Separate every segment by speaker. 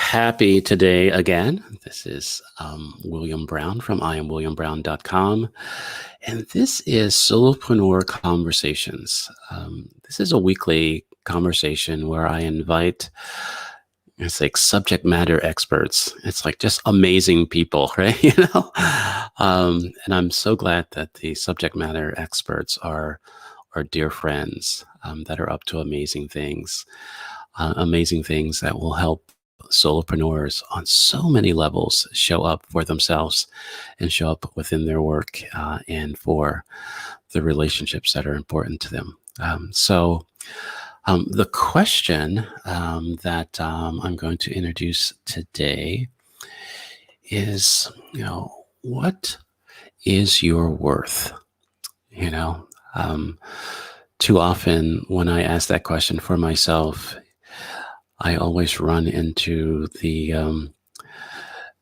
Speaker 1: Happy today again. This is William Brown from IamWilliamBrown.com. And this is Solopreneur Conversations. This is a weekly conversation where I invite, it's like subject matter experts. It's like just amazing people, right? And I'm so glad that the subject matter experts are dear friends that are up to amazing things that will help solopreneurs on so many levels show up for themselves and show up within their work and for the relationships that are important to them. The question that I'm going to introduce today is, what is your worth? Too often when I ask that question for myself, I always run into the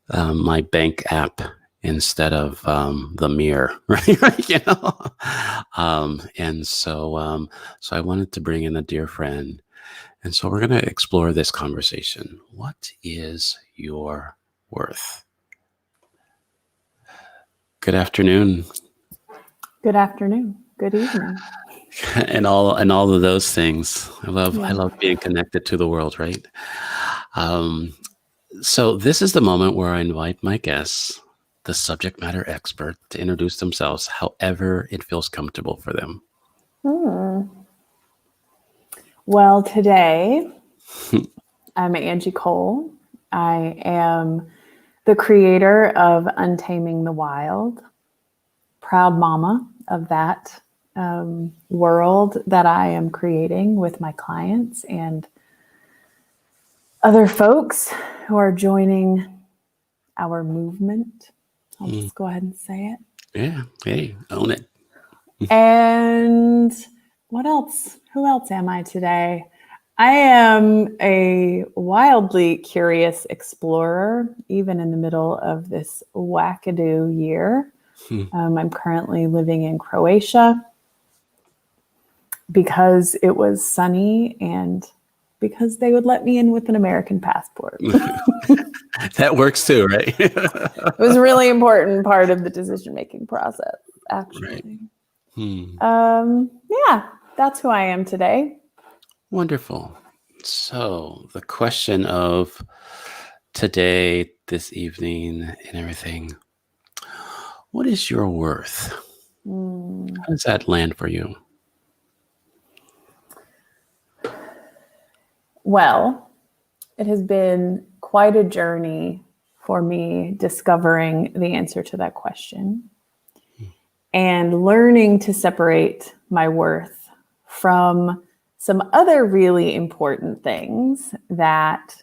Speaker 1: my bank app instead of the mirror, right? So I wanted to bring in a dear friend, and so we're going to explore this conversation. What is your worth? Good afternoon.
Speaker 2: Good afternoon. Good evening.
Speaker 1: and all of those things. I love being connected to the world, right? So this is the moment where I invite my guests, the subject matter expert, to introduce themselves however it feels comfortable for them.
Speaker 2: Well, today I'm Angie Cole. I am the creator of Untaming the Wild, proud mama of that world that I am creating with my clients and other folks who are joining our movement. I'll just go ahead and say it.
Speaker 1: Yeah. Hey, own it.
Speaker 2: And what else? Who else am I today? I am a wildly curious explorer, even in the middle of this wackadoo year. I'm currently living in Croatia because it was sunny and because they would let me in with an American passport.
Speaker 1: That works too, right?
Speaker 2: It was a really important part of the decision-making process, actually.
Speaker 1: Right.
Speaker 2: Yeah, that's who I am today.
Speaker 1: Wonderful. So the question of today, this evening, and everything, what is your worth? How does that land for you?
Speaker 2: Well, it has been quite a journey for me discovering the answer to that question and learning to separate my worth from some other really important things that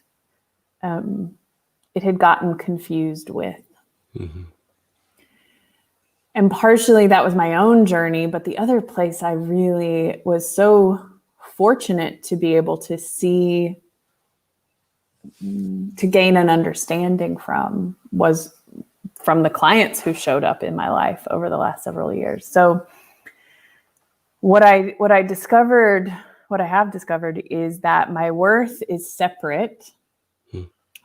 Speaker 2: it had gotten confused with. And partially that was my own journey, but the other place I really was so fortunate to be able to see, to gain an understanding from, was from the clients who showed up in my life over the last several years. So what I have discovered is that my worth is separate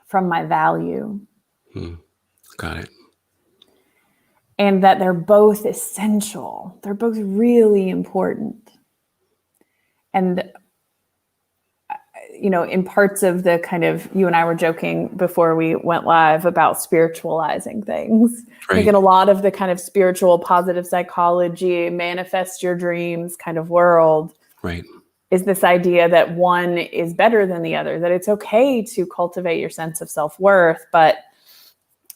Speaker 2: from my value.
Speaker 1: Got it.
Speaker 2: And that they're both essential. They're both really important. And, in parts of the kind of, you and I were joking before we went live about spiritualizing things. Right. I think in a lot of the kind of spiritual positive psychology, manifest your dreams kind of world,
Speaker 1: right,
Speaker 2: is this idea that one is better than the other, that it's okay to cultivate your sense of self-worth, but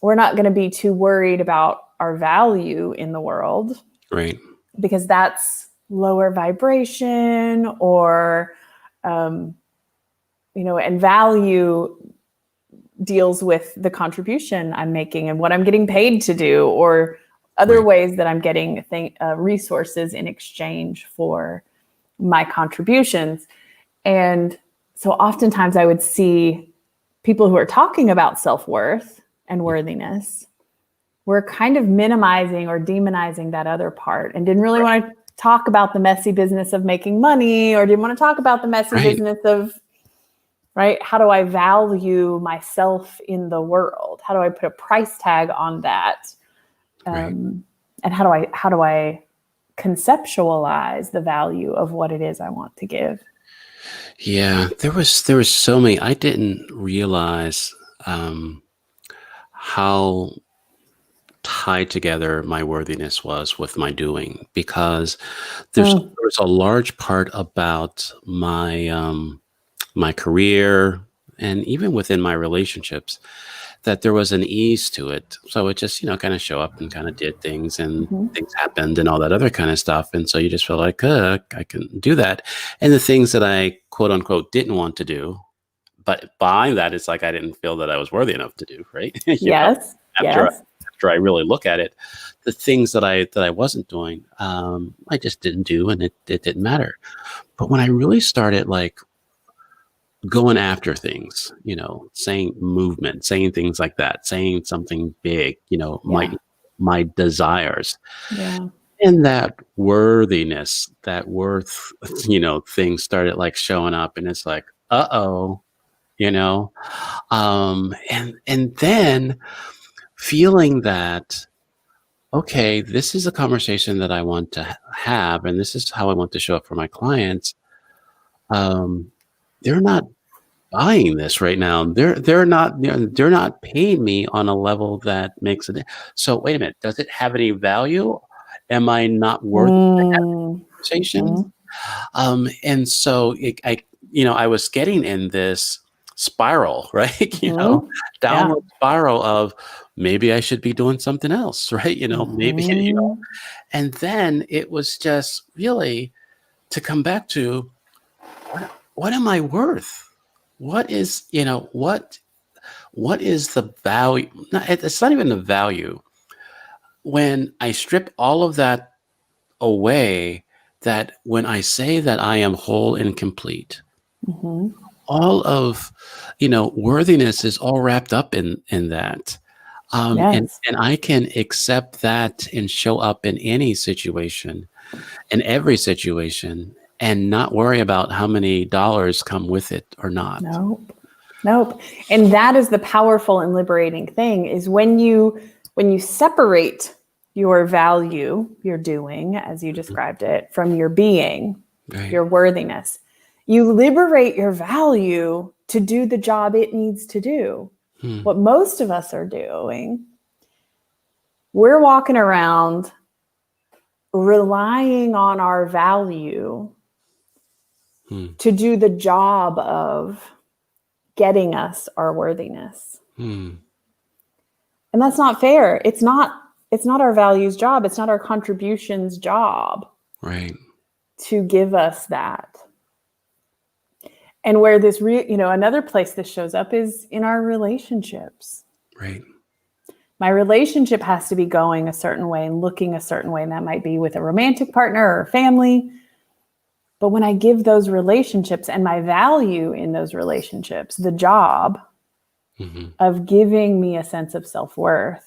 Speaker 2: we're not going to be too worried about our value in the world.
Speaker 1: Right.
Speaker 2: Because that's lower vibration or, and value deals with the contribution I'm making and what I'm getting paid to do, or other ways that I'm getting resources in exchange for my contributions. And so oftentimes I would see people who are talking about self-worth and worthiness were kind of minimizing or demonizing that other part and didn't really want to talk about the messy business of making money, or didn't want to talk about the messy business of right? How do I value myself in the world? How do I put a price tag on that?
Speaker 1: Right.
Speaker 2: And how do I conceptualize the value of what it is I want to give?
Speaker 1: Yeah, there was so many. I didn't realize how tied together my worthiness was with my doing, because there's a large part about my career, and even within my relationships, that there was an ease to it. So it just, kind of show up and kind of did things, and
Speaker 2: Mhm.
Speaker 1: things happened and all that other kind of stuff. And so you just feel like, I can do that. And the things that I quote unquote didn't want to do, but behind that, it's like I didn't feel that I was worthy enough to do, right?
Speaker 2: Yes,
Speaker 1: After
Speaker 2: yes.
Speaker 1: after I really look at it, the things that I wasn't doing, I just didn't do, and it didn't matter. But when I really started like going after things, saying movement, saying things like that, saying something big,
Speaker 2: Yeah,
Speaker 1: my desires,
Speaker 2: yeah.
Speaker 1: and that worthiness, that worth, things started like showing up, and it's like, uh-oh, you know, and then feeling that, okay, this is a conversation that I want to have, and this is how I want to show up for my clients. Um, they're not buying this right now. They're not paying me on a level that makes it. So wait a minute, does it have any value? Am I not worth
Speaker 2: Mm.
Speaker 1: conversations?
Speaker 2: Mhm.
Speaker 1: And so I was getting in this spiral, right?
Speaker 2: Mhm. Yeah.
Speaker 1: Downward spiral of maybe I should be doing something else, right? Maybe,
Speaker 2: Mhm.
Speaker 1: and then it was just really to come back to what am I worth? What is, what is the value? It's not even the value. When I strip all of that away, that when I say that I am whole and complete,
Speaker 2: Mhm.
Speaker 1: all of, worthiness is all wrapped up in that. And
Speaker 2: Yes.
Speaker 1: and I can accept that and show up in any situation, in every situation, and not worry about how many dollars come with it or not.
Speaker 2: Nope. Nope. And that is the powerful and liberating thing is when you separate your value, your doing, as you
Speaker 1: Mhm.
Speaker 2: described it, from your being,
Speaker 1: Right.
Speaker 2: your worthiness, you liberate your value to do the job it needs to do.
Speaker 1: Hmm.
Speaker 2: What most of us are doing, we're walking around relying on our value
Speaker 1: Hmm.
Speaker 2: to do the job of getting us our worthiness.
Speaker 1: Hmm.
Speaker 2: And that's not fair. It's not our values job. It's not our contributions job
Speaker 1: Right.
Speaker 2: to give us that. And where this another place this shows up is in our relationships.
Speaker 1: Right.
Speaker 2: My relationship has to be going a certain way and looking a certain way, and that might be with a romantic partner or family. But when I give those relationships and my value in those relationships, the job
Speaker 1: Hmm.
Speaker 2: of giving me a sense of self-worth,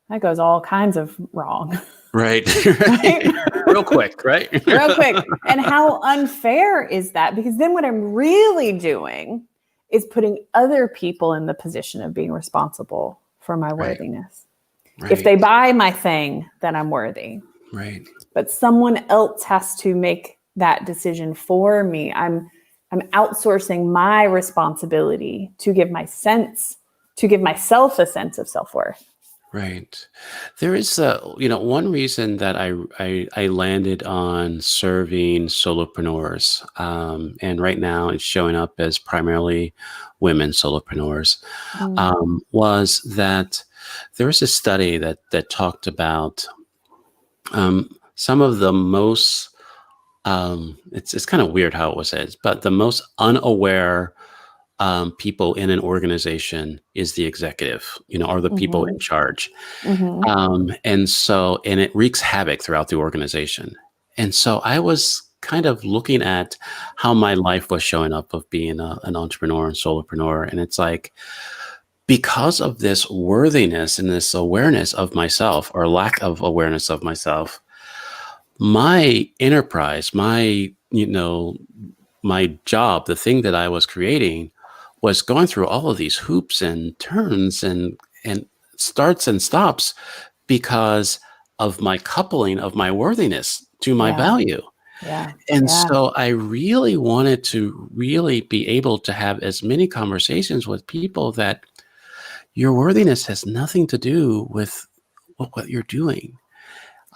Speaker 2: that goes all kinds of wrong.
Speaker 1: Right.
Speaker 2: Right?
Speaker 1: Real quick, right?
Speaker 2: Real quick. And how unfair is that? Because then what I'm really doing is putting other people in the position of being responsible for my
Speaker 1: Right.
Speaker 2: worthiness. If
Speaker 1: Right.
Speaker 2: they buy my thing, then I'm worthy.
Speaker 1: Right.
Speaker 2: But someone else has to make that decision for me. I'm outsourcing my responsibility to give myself a sense of self-worth.
Speaker 1: Right. There is one reason that I landed on serving solopreneurs, and right now it's showing up as primarily women solopreneurs,
Speaker 2: Mm.
Speaker 1: was that there was a study that talked about some of the most it's kind of weird how it was said, but the most unaware people in an organization is the executive, or the people in
Speaker 2: Mhm.
Speaker 1: charge.
Speaker 2: Mhm.
Speaker 1: And it wreaks havoc throughout the organization. And so I was kind of looking at how my life was showing up of being an entrepreneur and solopreneur. And it's like, because of this worthiness and this awareness of myself, or lack of awareness of myself, my enterprise, my, my job, the thing that I was creating, was going through all of these hoops and turns and starts and stops because of my coupling of my worthiness to my
Speaker 2: Yeah.
Speaker 1: value.
Speaker 2: Yeah.
Speaker 1: And
Speaker 2: Yeah.
Speaker 1: so I really wanted to really be able to have as many conversations with people that your worthiness has nothing to do with what you're doing.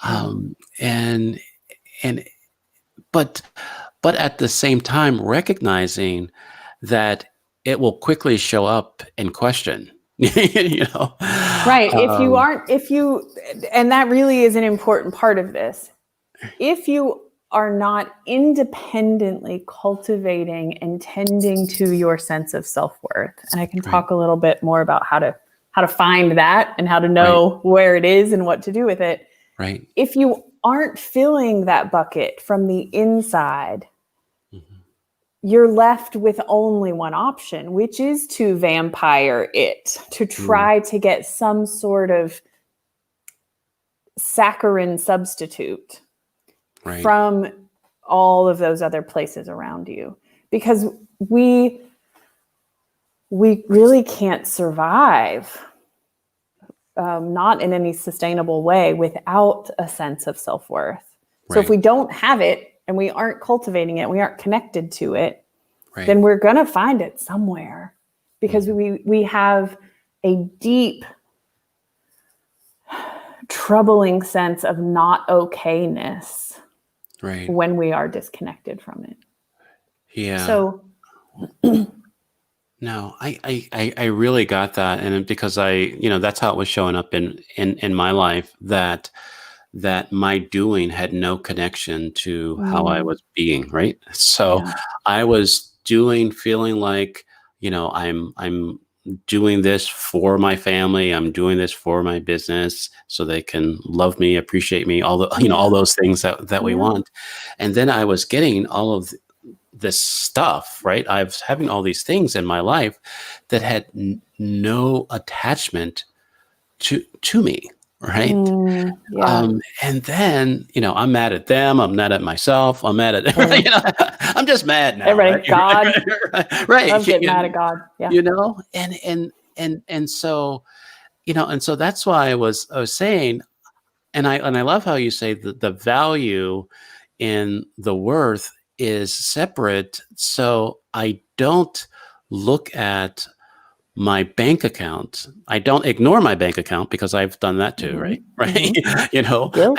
Speaker 2: Yeah.
Speaker 1: Um, and and but but at the same time recognizing that it will quickly show up and question. you know.
Speaker 2: Right.
Speaker 1: Um,
Speaker 2: And that really is an important part of this. If you are not independently cultivating and tending to your sense of self-worth, and I can
Speaker 1: right,
Speaker 2: talk a little bit more about how to find that and how to
Speaker 1: right,
Speaker 2: know where it is and what to do with it.
Speaker 1: right.
Speaker 2: If you aren't filling that bucket from the inside,
Speaker 1: Mhm.
Speaker 2: you're left with only one option, which is to vampire it, to
Speaker 1: Mm,
Speaker 2: try to get some sort of saccharine substitute
Speaker 1: right,
Speaker 2: from all of those other places around you. Because we really can't survive, not in any sustainable way, without a sense of self-worth. So if
Speaker 1: right,
Speaker 2: we don't have it and we aren't cultivating it, we aren't connected to it,
Speaker 1: right.
Speaker 2: then we're going to find it somewhere, because
Speaker 1: Mhm.
Speaker 2: we have a deep, troubling sense of not okayness
Speaker 1: Right.
Speaker 2: when we are disconnected from it.
Speaker 1: Yeah.
Speaker 2: So,
Speaker 1: No, I really got that. And because that's how it was showing up in my life, that my doing had no connection to how I was being, right? So
Speaker 2: yeah,
Speaker 1: I was doing, feeling like, I'm doing this for my family. I'm doing this for my business so they can love me, appreciate me, all
Speaker 2: yeah,
Speaker 1: those things that we
Speaker 2: yeah.
Speaker 1: want. And then I was getting all of this stuff, right? I was having all these things in my life that had no attachment to me, right?
Speaker 2: Yeah.
Speaker 1: And then, I'm mad at them. I'm mad at myself. I'm mad at,
Speaker 2: Totally.
Speaker 1: I'm just mad now, right?
Speaker 2: Everybody, God,
Speaker 1: Right.
Speaker 2: love getting mad at God. Yeah.
Speaker 1: And so, and so that's why I was saying, and I love how you say that the value in the worth is separate. So I don't look at my bank account. I don't ignore my bank account because I've done that too,
Speaker 2: Mm-hmm.
Speaker 1: right? Right.
Speaker 2: Mm-hmm.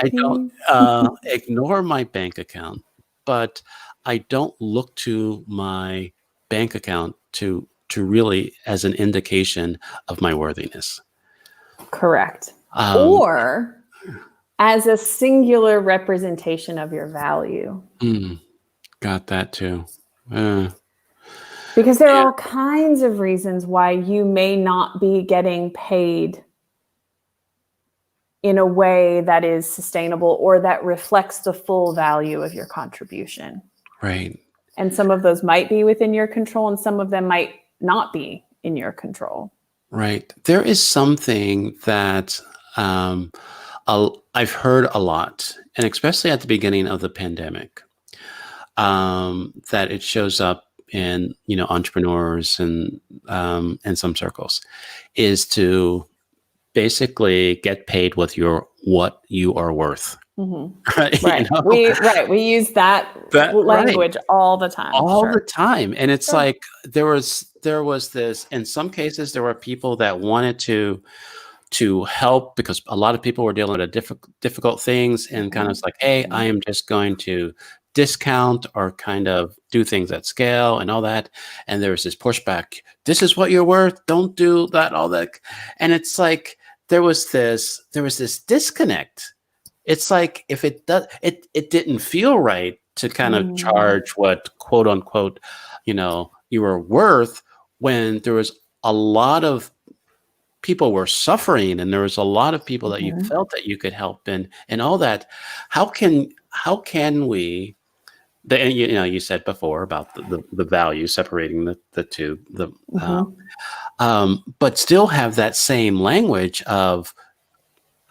Speaker 1: I don't
Speaker 2: Guilty.
Speaker 1: ignore my bank account, but I don't look to my bank account to really as an indication of my worthiness.
Speaker 2: Correct.
Speaker 1: Um,
Speaker 2: Or as a singular representation of your value.
Speaker 1: mm, got that too. Uh,
Speaker 2: Because there
Speaker 1: yeah,
Speaker 2: are all kinds of reasons why you may not be getting paid in a way that is sustainable or that reflects the full value of your contribution.
Speaker 1: right.
Speaker 2: And some of those might be within your control, and some of them might not be in your control.
Speaker 1: Right. There is something that I've heard a lot, and especially at the beginning of the pandemic, that it shows up in entrepreneurs and some circles, is to basically get paid with what you are worth.
Speaker 2: Mm-hmm.
Speaker 1: Right.
Speaker 2: Right. We use that
Speaker 1: That right.
Speaker 2: language all the time.
Speaker 1: All the
Speaker 2: Sure.
Speaker 1: time. And it's
Speaker 2: Sure.
Speaker 1: like there was this, in some cases there were people that wanted to help because a lot of people were dealing with difficult things, and kind of
Speaker 2: Mm-hmm.
Speaker 1: it's like, hey, I
Speaker 2: Mm-hmm.
Speaker 1: am just going to discount or kind of do things at scale and all that. And there was this pushback. This is what you're worth. Don't do that, all that. And it's like there was this disconnect. It's like if it didn't feel right to kind of
Speaker 2: Mm-hmm.
Speaker 1: charge what quote unquote, you were worth, when there was a lot of people were suffering and there was a lot of people that you
Speaker 2: Mm-hmm.
Speaker 1: felt that you could help and all that. How can we, you said before about the value, separating the two,
Speaker 2: Mm-hmm.
Speaker 1: but still have that same language of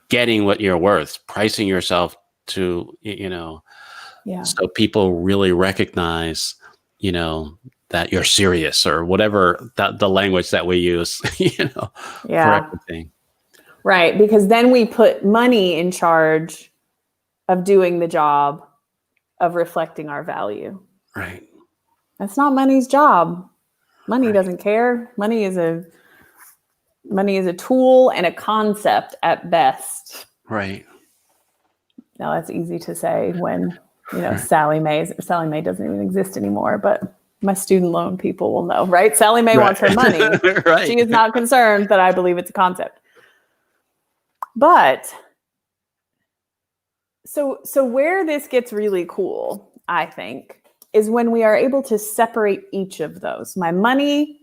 Speaker 1: getting what you're worth, pricing yourself to,
Speaker 2: Yeah.
Speaker 1: so people really recognize, that you're serious or whatever the language that we use, for everything.
Speaker 2: Right. Because then we put money in charge of doing the job of reflecting our value.
Speaker 1: Right.
Speaker 2: That's not money's job. Money
Speaker 1: Right.
Speaker 2: doesn't care. Money is a tool and a concept at best.
Speaker 1: Right.
Speaker 2: Now that's easy to say when,
Speaker 1: Right.
Speaker 2: Sally Mae doesn't even exist anymore, but my student loan people will know, right? Sally Mae wants her money.
Speaker 1: Right.
Speaker 2: She is not concerned that I believe it's a concept. But so where this gets really cool, I think, is when we are able to separate each of those. My money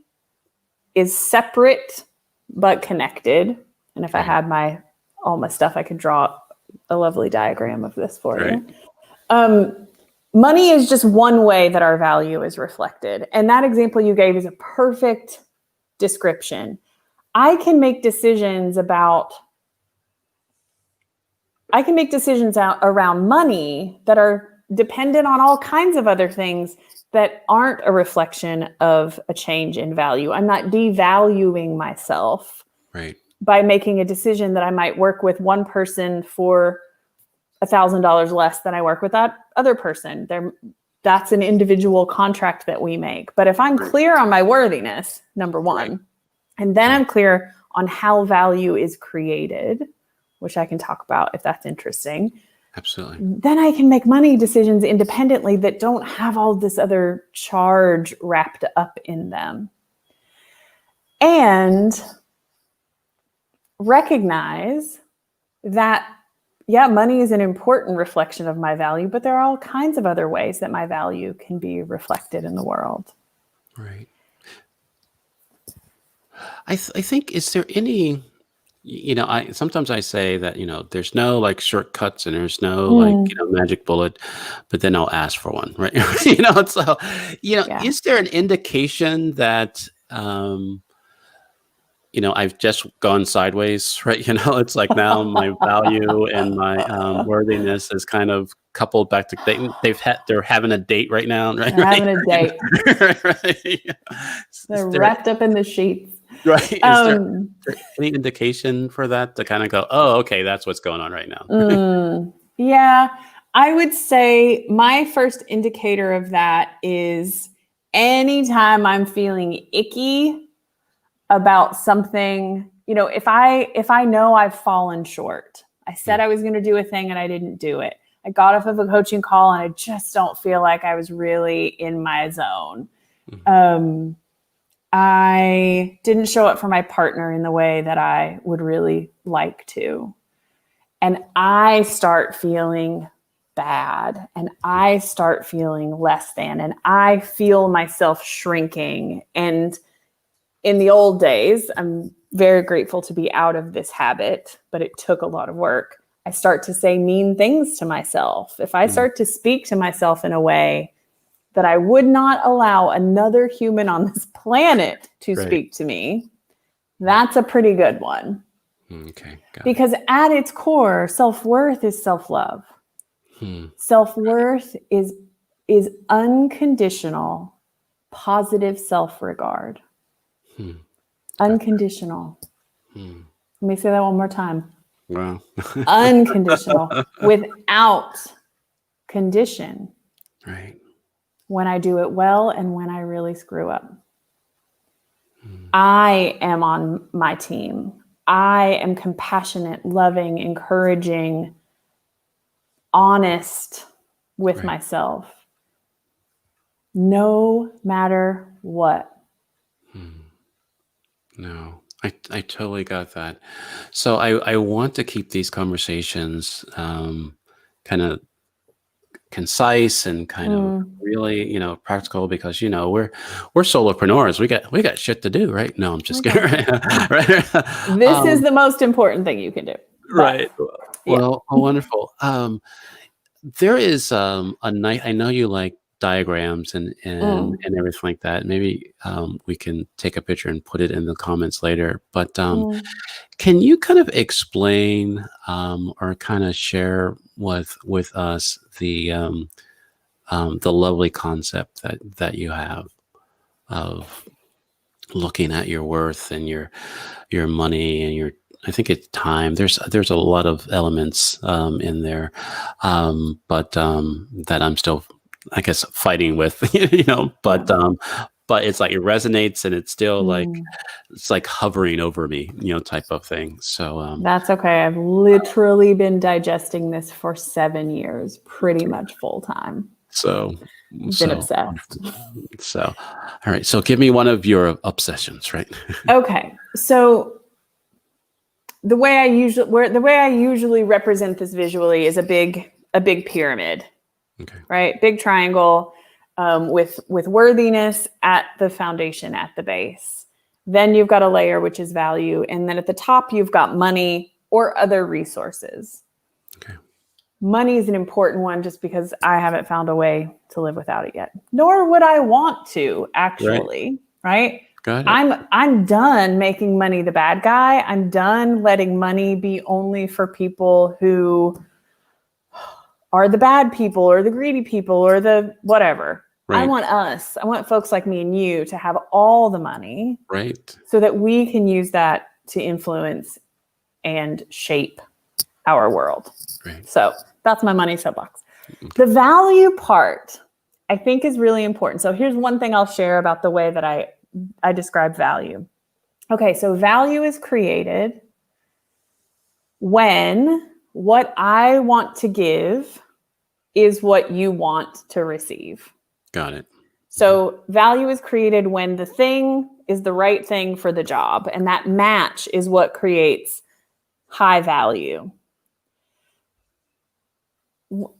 Speaker 2: is separate but connected. And if I had all my stuff, I could draw a lovely diagram of this for you. Money is just one way that our value is reflected. And that example you gave is a perfect description. I can make decisions around money that are dependent on all kinds of other things that aren't a reflection of a change in value. I'm not devaluing myself by making a decision that I might work with one person for $1,000 less than I work with that other person. That's an individual contract that we make. But if I'm clear on my worthiness, number one, and then I'm clear on how value is created, which I can talk about if that's interesting.
Speaker 1: Absolutely.
Speaker 2: Then I can make money decisions independently that don't have all this other charge wrapped up in them. And recognize that, money is an important reflection of my value, but there are all kinds of other ways that my value can be reflected in the world.
Speaker 1: Right. I think, is there any, sometimes I say that, there's no like shortcuts and there's no magic bullet, but then I'll ask for one, right? So, is there an indication that, I've just gone sideways, right? It's like now my value and my worthiness is kind of coupled back to they're having a date right now, right?
Speaker 2: They're having a date.
Speaker 1: Right.
Speaker 2: They're wrapped up in the sheets.
Speaker 1: Right. Is there any indication for that to kind of go, oh, okay, that's what's going on right now?
Speaker 2: Yeah, I would say my first indicator of that is anytime I'm feeling icky about something, if I know I've fallen short, I said I was going to do a thing and I didn't do it. I got off of a coaching call and I just don't feel like I was really in my zone. Mm-hmm. I didn't show up for my partner in the way that I would really like to. And I start feeling bad and I start feeling less than, and I feel myself shrinking. And in the old days, I'm very grateful to be out of this habit, but it took a lot of work. I start to say mean things to myself. If I start to speak to myself in a way that I would not allow another human on this planet to speak to me, that's a pretty good one.
Speaker 1: Okay.
Speaker 2: Because at its core, self-worth is self-love. Self-worth is unconditional, positive self-regard. Unconditional. Let me say that one more time.
Speaker 1: Wow.
Speaker 2: Unconditional, without condition.
Speaker 1: Right.
Speaker 2: When I do it well and when I really screw up. I am on my team. I am compassionate, loving, encouraging, honest with myself. No matter what.
Speaker 1: No, I totally got that. So I want to keep these conversations kind of concise and kind of really, practical, because, we're solopreneurs. We got shit to do, right? No, I'm just kidding. Right?
Speaker 2: This is the most important thing you can do.
Speaker 1: Right. Well, wonderful. There is a night, I know you like diagrams and everything like that. Maybe we can take a picture and put it in the comments later. But can you kind of explain or kind of share with us the the lovely concept that you have of looking at your worth and your money and your, I think it's time. There's a lot of elements in there, but that I'm still, I guess, fighting with, but it's like it resonates, and it's still like it's like hovering over me, type of thing. So
Speaker 2: that's okay. I've literally been digesting this for 7 years, pretty much full time.
Speaker 1: So
Speaker 2: been obsessed.
Speaker 1: So, all right. So give me one of your obsessions, right?
Speaker 2: Okay. So the way I usually represent this visually is a big pyramid.
Speaker 1: Okay.
Speaker 2: Right? Big triangle with worthiness at the foundation, at the base. Then you've got a layer, which is value. And then at the top, you've got money or other resources.
Speaker 1: Okay.
Speaker 2: Money is an important one just because I haven't found a way to live without it yet. Nor would I want to, actually. Right?
Speaker 1: Got it.
Speaker 2: I'm done making money the bad guy. I'm done letting money be only for people who are the bad people or the greedy people or the whatever. Right. I want folks like me and you to have all the money.
Speaker 1: Right.
Speaker 2: So that we can use that to influence and shape our world.
Speaker 1: Right.
Speaker 2: So that's my money soapbox. Okay. The value part, I think, is really important. So here's one thing I'll share about the way that I describe value. Okay, so value is created when what I want to give is what you want to receive.
Speaker 1: Got it.
Speaker 2: So value is created when the thing is the right thing for the job, and that match is what creates high value.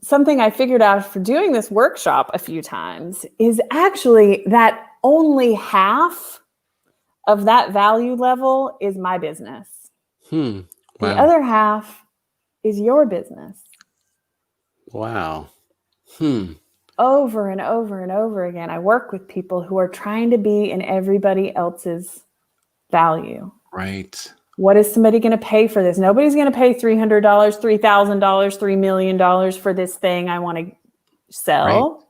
Speaker 2: Something I figured out for doing this workshop a few times is actually that only half of that value level is my business.
Speaker 1: Wow.
Speaker 2: The other half is your business.
Speaker 1: Wow.
Speaker 2: Over and over and over again, I work with people who are trying to be in everybody else's value.
Speaker 1: Right.
Speaker 2: What is somebody going to pay for this? Nobody's going to pay $300, $3,000, $3 million for this thing I want to sell. Right.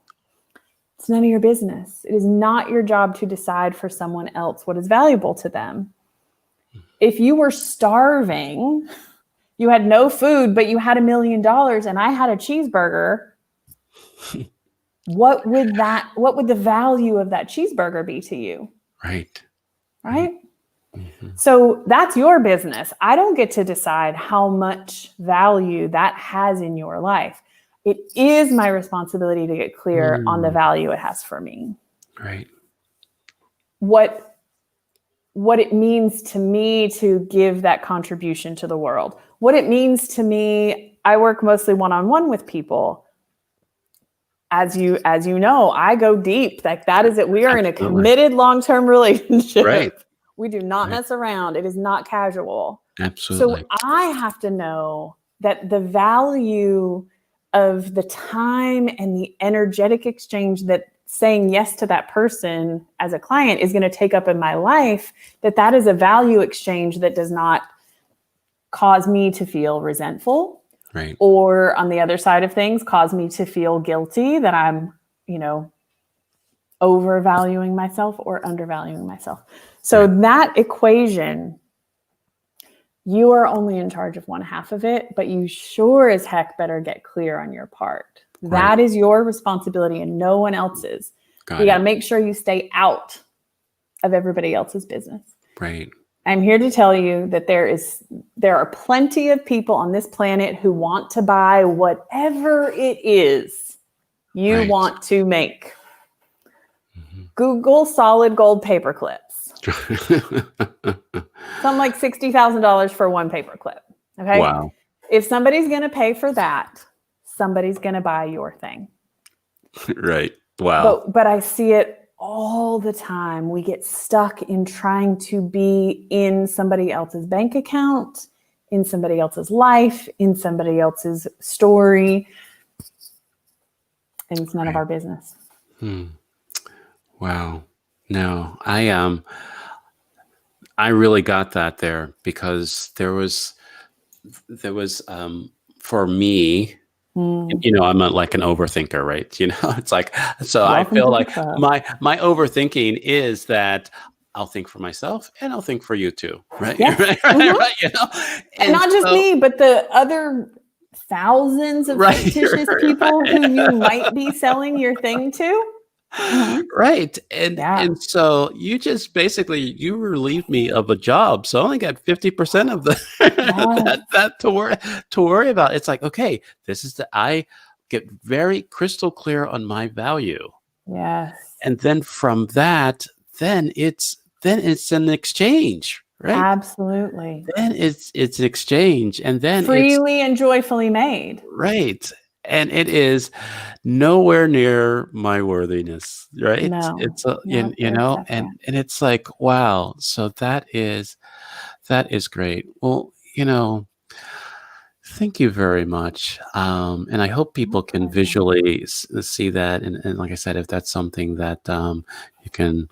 Speaker 2: It's none of your business. It is not your job to decide for someone else what is valuable to them. If you were starving, you had no food, but you had $1 million and I had a cheeseburger, what would the value of that cheeseburger be to you?
Speaker 1: Right.
Speaker 2: Right? Mm-hmm. So that's your business. I don't get to decide how much value that has in your life. It is my responsibility to get clear on the value it has for me.
Speaker 1: Right.
Speaker 2: What it means to me to give that contribution to the world. What it means to me, I work mostly one-on-one with people. As you know, I go deep. Like that is it. We are in a committed long-term relationship.
Speaker 1: Right.
Speaker 2: We do not mess around. It is not casual.
Speaker 1: Absolutely.
Speaker 2: So I have to know that the value of the time and the energetic exchange that saying yes to that person as a client is going to take up in my life, that is a value exchange that does not cause me to feel resentful.
Speaker 1: Right.
Speaker 2: Or on the other side of things, cause me to feel guilty that I'm, overvaluing myself or undervaluing myself. So that equation, you are only in charge of one half of it, but you sure as heck better get clear on your part. Right. That is your responsibility and no one else's. You got to make sure you stay out of everybody else's business.
Speaker 1: Right.
Speaker 2: I'm here to tell you that there are plenty of people on this planet who want to buy whatever it is you want to make. Mm-hmm. Google solid gold paper clips. Something like $60,000 for one paper clip. Okay.
Speaker 1: Wow.
Speaker 2: If somebody's going to pay for that, somebody's going to buy your thing.
Speaker 1: Right. Wow.
Speaker 2: But I see it all the time. We get stuck in trying to be in somebody else's bank account, in somebody else's life, in somebody else's story. And it's none of our business.
Speaker 1: Wow. No, I really got that there because there was for me,
Speaker 2: Mm.
Speaker 1: I'm like an overthinker, right? It's like, so I
Speaker 2: Welcome
Speaker 1: feel
Speaker 2: to the
Speaker 1: like
Speaker 2: club.
Speaker 1: my overthinking is that I'll think for myself and I'll think for you too, right?
Speaker 2: Yes.
Speaker 1: Right, right,
Speaker 2: Mhm.
Speaker 1: right.
Speaker 2: And
Speaker 1: And
Speaker 2: not just
Speaker 1: so,
Speaker 2: me, but the other thousands of
Speaker 1: right,
Speaker 2: fictitious people who you might be selling your thing to. Hmm.
Speaker 1: right. And
Speaker 2: Yeah.
Speaker 1: and so you just basically you relieved me of a job, so I only got 50% of the
Speaker 2: Yes.
Speaker 1: that to worry about. It's like, okay, this is I get very crystal clear on my value.
Speaker 2: Yes.
Speaker 1: And then from that, then it's an exchange, right?
Speaker 2: Absolutely.
Speaker 1: Then it's an exchange, and then it's
Speaker 2: Freely and joyfully made.
Speaker 1: right. And it is nowhere near my worthiness, right?
Speaker 2: No.
Speaker 1: It's a
Speaker 2: No,
Speaker 1: you
Speaker 2: they're
Speaker 1: know,
Speaker 2: separate.
Speaker 1: and it's like, wow. So that is great. Well, thank you very much. And I hope
Speaker 2: My
Speaker 1: people can
Speaker 2: pleasure.
Speaker 1: visually see that. And like I said, if that's something that you can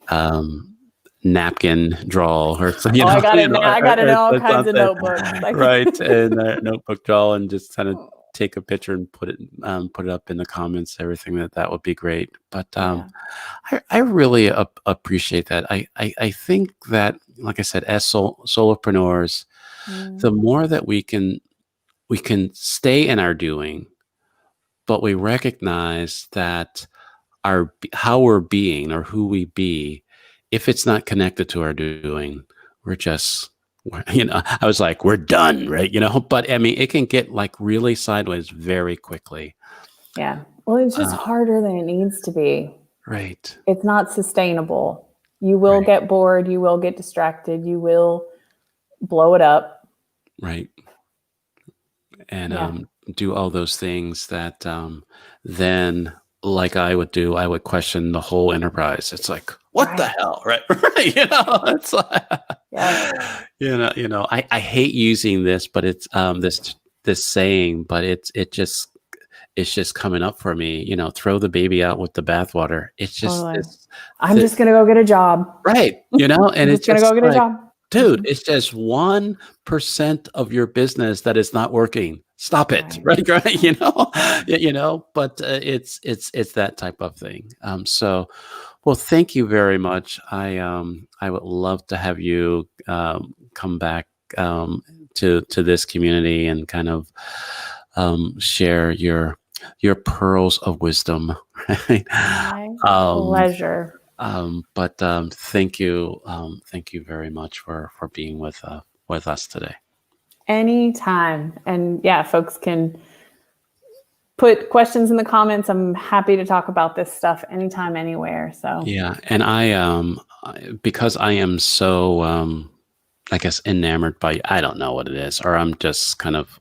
Speaker 1: um, napkin draw or so,
Speaker 2: Oh, I got it now. I got it in all
Speaker 1: or
Speaker 2: kinds of
Speaker 1: something,
Speaker 2: notebooks. Like,
Speaker 1: right? And notebook draw and just kind of take a picture and put it up in the comments. Everything that would be great. But
Speaker 2: yeah.
Speaker 1: I really appreciate that. I think that, like I said, as solopreneurs, the
Speaker 2: Mm,
Speaker 1: more that we can stay in our doing, but we recognize that how we're being or who we be, if it's not connected to our doing, we're just I was like, we're done, right? But I mean, it can get like really sideways very quickly.
Speaker 2: yeah. Well, it's just
Speaker 1: uh,
Speaker 2: harder than it needs to be.
Speaker 1: right,
Speaker 2: It's not sustainable. You will
Speaker 1: right,
Speaker 2: get bored. You will get distracted. You will blow it up.
Speaker 1: right. And
Speaker 2: Yeah.
Speaker 1: do all those things that then, like I would do, I would question the whole enterprise. It's like, what the
Speaker 2: Right.
Speaker 1: hell, right? Right. It's like,
Speaker 2: Yes.
Speaker 1: I hate using this, but it's this saying, but it's just coming up for me. Throw the baby out with the bathwater. It's just
Speaker 2: Totally.
Speaker 1: this,
Speaker 2: I'm just going to go get a job.
Speaker 1: right.
Speaker 2: I'm
Speaker 1: And
Speaker 2: just
Speaker 1: it's
Speaker 2: going to go
Speaker 1: just
Speaker 2: get a
Speaker 1: like,
Speaker 2: job.
Speaker 1: dude,
Speaker 2: Mhm.
Speaker 1: it's just 1% of your business that is not working. Stop it,
Speaker 2: Right.
Speaker 1: right? Right?
Speaker 2: Right.
Speaker 1: But it's that type of thing. So, well, thank you very much. I would love to have you come back to this community and kind of share your pearls of wisdom. Right?
Speaker 2: My
Speaker 1: Um,
Speaker 2: pleasure.
Speaker 1: but thank you very much for being with us today.
Speaker 2: Anytime. And yeah, folks can put questions in the comments. I'm happy to talk about this stuff anytime, anywhere. So
Speaker 1: Yeah, and because I am so I guess enamored by, I don't know what it is, or I'm just kind of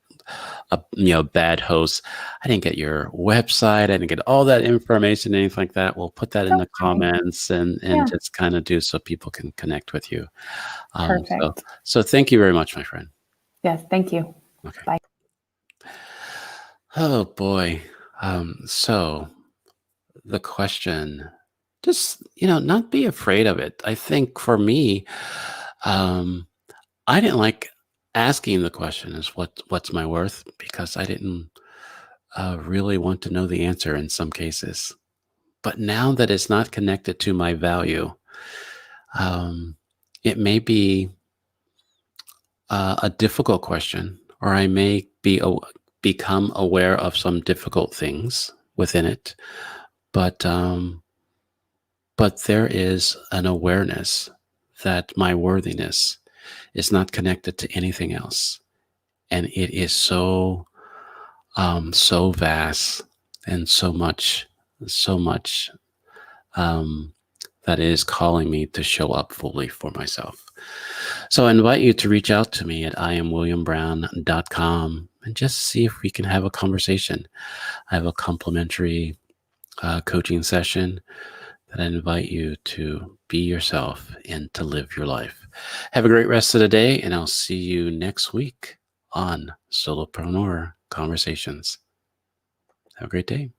Speaker 1: a bad host. I didn't get your website. I didn't get all that information, anything like that. We'll put that in
Speaker 2: don't
Speaker 1: the
Speaker 2: worry.
Speaker 1: comments and
Speaker 2: Yeah.
Speaker 1: just kind of do so people can connect with you. So
Speaker 2: Perfect.
Speaker 1: so thank you very much, my friend.
Speaker 2: Yes. Thank you.
Speaker 1: Okay.
Speaker 2: Bye.
Speaker 1: Oh boy. So the question, just not be afraid of it. I think for me, um, I didn't like asking the question is what's my worth, because I didn't really want to know the answer in some cases. But now that it's not connected to my value, um, it may be a difficult question, or I may become aware of some difficult things within it. But there is an awareness that my worthiness is not connected to anything else, and it is so vast, and so much um, that is calling me to show up fully for myself. So I invite you to reach out to me at iamwilliambrown.com and just see if we can have a conversation. I have a complimentary coaching session that I invite you to be yourself and to live your life. Have a great rest of the day, and I'll see you next week on Solopreneur Conversations. Have a great day.